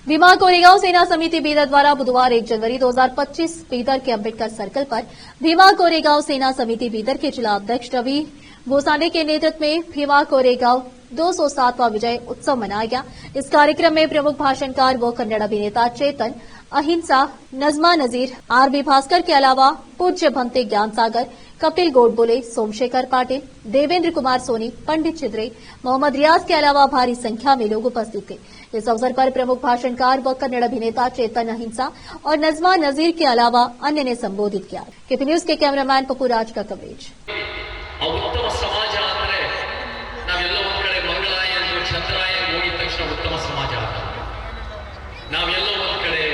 भीमा कोरेगांव सेना समिति बीदर द्वारा बुधवार 1 जनवरी 2025 बीदर के अंबेडकर सर्कल पर भीमा कोरेगांव सेना समिति बीदर के जिला अध्यक्ष रवि भोसाने के नेतृत्व में भीमा कोरेगांव 207वां विजय उत्सव मनाया गया। इस कार्यक्रम में प्रमुख भाषणकार व कन्नड़ अभिनेता चेतन, अहिंसा, नजमा नजीर, आरबी भास्कर के अलावा पूज्य भंते ज्ञान सागर, कपिल गोडबोले, सोमशेखर पाटिल, देवेंद्र कुमार सोनी, पंडित चिद्रे, मोहम्मद रियाज के अलावा भारी संख्या में लोग उपस्थित थे। इस अवसर पर प्रमुख भाषणकार व कन्नड़ अभिनेता चेतन, अहिंसा और नजमा नजीर के अलावा अन्य ने संबोधित किया। केपी न्यूज के कैमरामैन पप्पू राज का कवरेज। उत्तम समाज ಅಂದ್ರೆ ನಾವೆಲ್ಲ ಒಂದು ಕಡೆ ಮಂಗಳಾಯ ಎಂದು ಚಂದ್ರಾಯ ಹೋಗಿದ ತಕ್ಷಣ ಉತ್ತಮ ಸಮಾಜ ನಾವೆಲ್ಲ ಒಂದು ಕಡೆ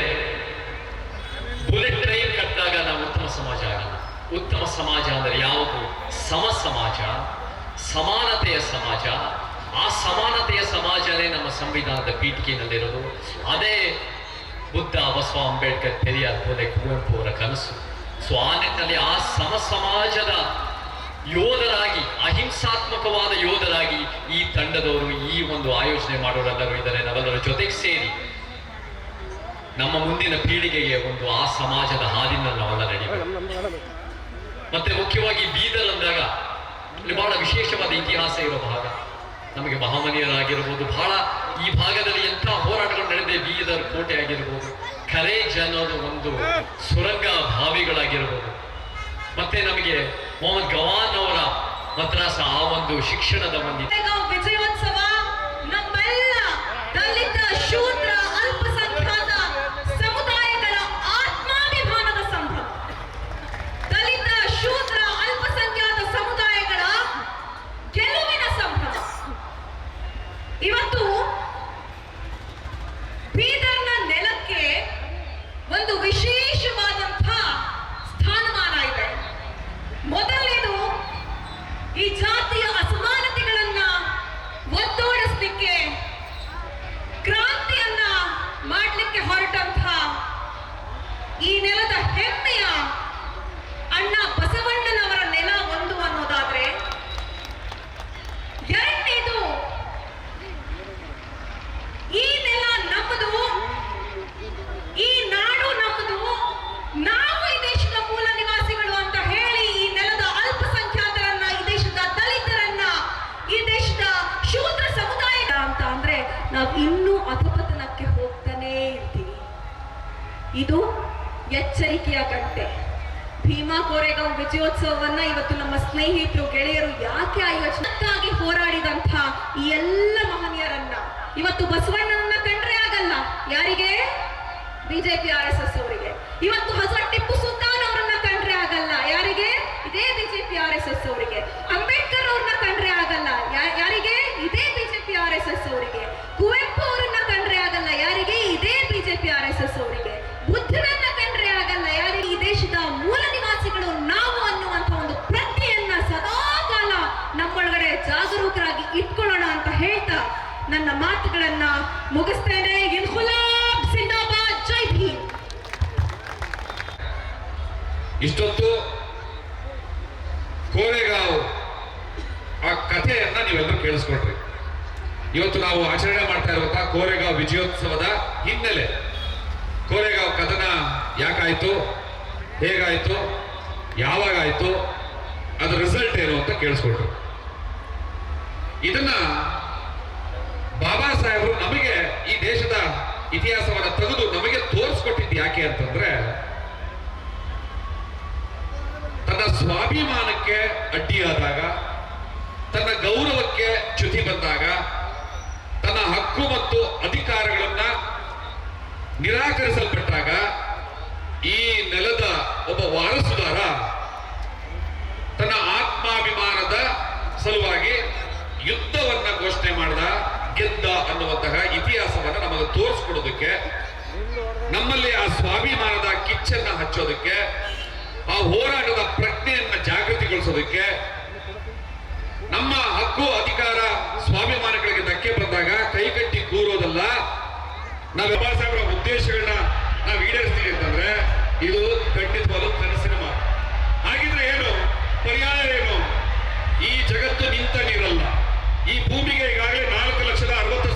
ಬುಲೆಟ್ ಟ್ರೈನ್ ಕಟ್ಟಾಗ ನಾವು ಉತ್ತಮ ಸಮಾಜ ಆಗಲ್ಲ. ಉತ್ತಮ ಸಮಾಜ ಅಂದ್ರೆ ಯಾವುದು? ಸಮ ಸಮಾಜ, ಸಮಾನತೆಯ ಸಮಾಜ. ಆ ಸಮಾನತೆಯ ಸಮಾಜನೇ ನಮ್ಮ ಸಂವಿಧಾನದ ಪೀಠಿಕೆಯಲ್ಲಿರೋದು. ಅದೇ ಬುದ್ಧ, ಬಸವ, ಅಂಬೇಡ್ಕರ್, ಪೆರಿಯಾರ್, ಪುಲೆ, ಕುವೆಂಪು ಅವರ ಕನಸು. ಸೊ ಆ ನಿಟ್ಟಿನಲ್ಲಿ ಆ ಸಮ ಸಮಾಜದ ಯೋಧರಾಗಿ, ಅಹಿಂಸಾತ್ಮಕವಾದ ಯೋಧರಾಗಿ ಈ ತಂಡದವರು, ಈ ಒಂದು ಆಯೋಜನೆ ಮಾಡೋರೆಲ್ಲರೂ ಇದ್ದಾರೆ. ನಾವೆಲ್ಲರ ಜೊತೆಗೆ ಸೇರಿ ನಮ್ಮ ಮುಂದಿನ ಪೀಳಿಗೆಗೆ ಒಂದು ಆ ಸಮಾಜದ ಹಾದಿನಲ್ಲಿ ನಾವೆಲ್ಲ ನಡೀಬೇಕು. ಮತ್ತೆ ಮುಖ್ಯವಾಗಿ ಬೀದರ್ ಅಂದಾಗ ಇಲ್ಲಿ ಬಹಳ ವಿಶೇಷವಾದ ಇತಿಹಾಸ ಇರೋ ಭಾಗ. ನಮಗೆ ಮಹಾಮನಿಯರಾಗಿರ್ಬೋದು, ಬಹಳ ಈ ಭಾಗದಲ್ಲಿ ಎಂಥ ಹೋರಾಟಗಳು ನಡೆದಿದೆ. ಬೀದರ್ ಕೋಟೆ ಆಗಿರ್ಬೋದು, ಖರೇಜ್ ಅನ್ನೋದು ಒಂದು ಸುರಂಗ ಬಾವಿಗಳಾಗಿರ್ಬೋದು, ಮತ್ತೆ ನಮಗೆ ಮೊಹಮ್ಮದ್ ಗವಾನ್ ಅವರ ಮದ್ರಾಸ, ಆ ಒಂದು ಶಿಕ್ಷಣದ ಒಂದು ವಿಜಯೋತ್ಸವ ನಮ್ಮೆಲ್ಲ ದಲಿತ, ಶೂದ್ರ, ಅಲ್ಪಸಂಖ್ಯಾತ ಸಮುದಾಯಗಳ ಆತ್ಮಾಭಿಮಾನದ ಸಂಭ್ರಮ. ದಲಿತ, ಶೂದ್ರ, ಅಲ್ಪಸಂಖ್ಯಾತ ಸಮುದಾಯಗಳ ಗೆಲುವಿನ ಸಂಭ್ರಮ. ಇವತ್ತು ಬೀದರ್ನ ನೆಲಕ್ಕೆ ಒಂದು ವಿಶೇಷವಾದಂತಹ ಸ್ಥಾನಮಾನ ಇದೆ. ಮೊದಲನೇದು, ಈ ಜಾತಿಯ ಅಸಮಾನತೆಗಳನ್ನ ಒತ್ತೋಡಿಸ್ಲಿಕ್ಕೆ, ಕ್ರಾಂತಿಯನ್ನ ಮಾಡಲಿಕ್ಕೆ ಹೊರಟಂತಹ ಈ ನೆಲದ ಹೆಮ್ಮೆಯ ಅಣ್ಣ ಬಸವಣ್ಣನವರ ನೆಲ ಒಂದು ಅನ್ನೋದಾದ್ರೆ, ಎರಡನೇದು, ಈ ನೆಲ ನಮ್ಮದು, ಈ ನಾಡು ನಮ್ಮದು, ನಾವು ಈ ದೇಶದ ಮೂಲ ನಿವಾಸಿಗಳು ಅಂತ ಹೇಳಿ ಈ ನೆಲದ ಅಲ್ಪಸಂಖ್ಯಾತರನ್ನ, ಈ ದೇಶದ ದಲಿತರನ್ನ, ಈ ದೇಶದ ಶೂದ್ರ ಸಮುದಾಯ ಅಂತ ಅಂದ್ರೆ ನಾವು ಇನ್ನೂ ಅಧಪತನಕ್ಕೆ ಹೋಗ್ತಾನೇ ಇರ್ತೀವಿ. ಇದು ಎಚ್ಚರಿಕೆಯ ಗಂಟೆ. ಭೀಮಾ ಕೋರೆಗಾಂವ್ ವಿಜಯೋತ್ಸವವನ್ನ ಇವತ್ತು ನಮ್ಮ ಸ್ನೇಹಿತರು, ಗೆಳೆಯರು ಯಾಕೆ ಆಯೋಜನೆಗಾಗಿ ಹೋರಾಡಿದಂಥ ಈ ಎಲ್ಲ ಮಹನೀಯರನ್ನ ಇವತ್ತು ಬಸವಣ್ಣನನ್ನ ಕಂಡ್ರೆ ಆಗಲ್ಲ. ಯಾರಿಗೆ? ಬಿಜೆಪಿ RSS ಅವರಿಗೆ. ಇವತ್ತು ಹಜರತ್ ಟಿಪ್ಪು ಸುಲ್ತಾನ್ ಅವರನ್ನ ಕಂಡ್ರೆ ಆಗಲ್ಲ. ಯಾರಿಗೆ? ಇದೇ ಬಿಜೆಪಿ RSS ಅವರಿಗೆ. ಅಂಬೇಡ್ಕರ್ ಅವ್ರನ್ನ ಕಂಡ್ರೆ ಆಗಲ್ಲ. ಯಾರಿಗೆ? ಇದೇ ಬಿಜೆಪಿ RSS ಅವರಿಗೆ. ಕುವೆಂಪು ಅವರನ್ನ ಕಂಡ್ರೆ ಆಗಲ್ಲ. ಯಾರಿಗೆ? ಇದೇ ಬಿಜೆಪಿ RSS ಅವರಿಗೆ. ಬುದ್ಧನನ್ನ ಕಂಡ್ರೆ ಆಗಲ್ಲ. ಯಾರಿಗೆ? ಈ ದೇಶದ ಮೂಲ ನಿವಾಸಿಗಳು ನಾವು ಅನ್ನುವಂತ ಒಂದು ಪ್ರಜ್ಞೆಯನ್ನ ಸದಾ ಕಾಲ ನಮ್ಮೊಳಗಡೆ ಜಾಗರೂಕರಾಗಿ ಇಟ್ಕೊಳ್ಳೋಣ ಅಂತ ಹೇಳ್ತಾ ನನ್ನ ಮಾತುಗಳನ್ನ ಮುಗಿಸ್ತೇನೆ. ಇನ್ಕುಲಾಬ್ ಜಿಂದಾಬಾದ್, ಜೈ ಭೀಮ್. ಇಷ್ಟೊತ್ತು ಕೋರೆಗಾಂವ್ ಆ ಕಥೆಯನ್ನ ನೀವೆಲ್ಲರೂ ಕೇಳಿಸ್ಕೊಟ್ರಿ. ಇವತ್ತು ನಾವು ಆಚರಣೆ ಮಾಡ್ತಾ ಇರುವಂತಹ ಕೋರೆಗಾಂವ್ ವಿಜಯೋತ್ಸವದ ಹಿನ್ನೆಲೆ, ಕೋರೆಗಾಂವ್ ಕದನ ಯಾಕಾಯ್ತು, ಹೇಗಾಯ್ತು, ಯಾವಾಗಾಯ್ತು, ಅದರ ರಿಸಲ್ಟ್ ಏನು ಅಂತ ಕೇಳಿಸ್ಕೊಟ್ರು. ಇದನ್ನ ಬಾಬಾ ಸಾಹೇಬರು ನಮಗೆ ಈ ದೇಶದ ಇತಿಹಾಸವನ್ನ ತೆಗೆದು ನಮಗೆ ತೋರಿಸ್ಕೊಟ್ಟಿದ್ದು ಯಾಕೆ ಅಂತಂದ್ರೆ, ತನ್ನ ಸ್ವಾಭಿಮಾನಕ್ಕೆ ಅಡ್ಡಿಯಾದಾಗ, ತನ್ನ ಗೌರವಕ್ಕೆ ಚ್ಯುತಿ ಬಂದಾಗ, ತನ್ನ ಹಕ್ಕು ಮತ್ತು ಅಧಿಕಾರಗಳನ್ನ ನಿರಾಕರಿಸಲ್ಪಟ್ಟಾಗ ಈ ನೆಲದ ಒಬ್ಬ ವಾರಸುದಾರ ತನ್ನ ಆತ್ಮಾಭಿಮಾನದ ಸಲುವಾಗಿ ಯುದ್ಧವನ್ನ ಘೋಷಣೆ ಮಾಡಿದ, ಗೆದ್ದ ಅನ್ನುವಂತಹ ಇತಿಹಾಸವನ್ನ ನಮಗೆ ತೋರಿಸ್ಕೊಡೋದಕ್ಕೆ, ನಮ್ಮಲ್ಲಿ ಆ ಸ್ವಾಭಿಮಾನದ ಕಿಚ್ಚನ್ನ ಹಚ್ಚೋದಕ್ಕೆ, ಆ ಹೋರಾಟದ ಪ್ರಜ್ಞೆಯನ್ನ ಜಾಗೃತಿಗೊಳಿಸೋದಕ್ಕೆ, ನಮ್ಮ ಹಕ್ಕು, ಅಧಿಕಾರ, ಸ್ವಾಭಿಮಾನಗಳಿಗೆ ಧಕ್ಕೆ ಬಂದಾಗ ಕೈಕಟ್ಟಿ ಕೂರೋದಲ್ಲ, ನಾವು ಬಾಬಾ ಸಾಹೇಬರ ಉದ್ದೇಶಗಳನ್ನ ನಾವು ಈಡೇರಿಸ್ತೀವಿ ಅಂತಂದ್ರೆ ಇದು ಖಂಡಿತವಾದ ಕನಸಿನ ಮಾತು. ಹಾಗಿದ್ರೆ ಏನು ಪರ್ಯಾಯ? ಏನು? ಈ ಜಗತ್ತು ನಿಂತ ನೀರಲ್ಲ. ಈ ಭೂಮಿಗೆ ಈಗಾಗಲೇ 4,60,000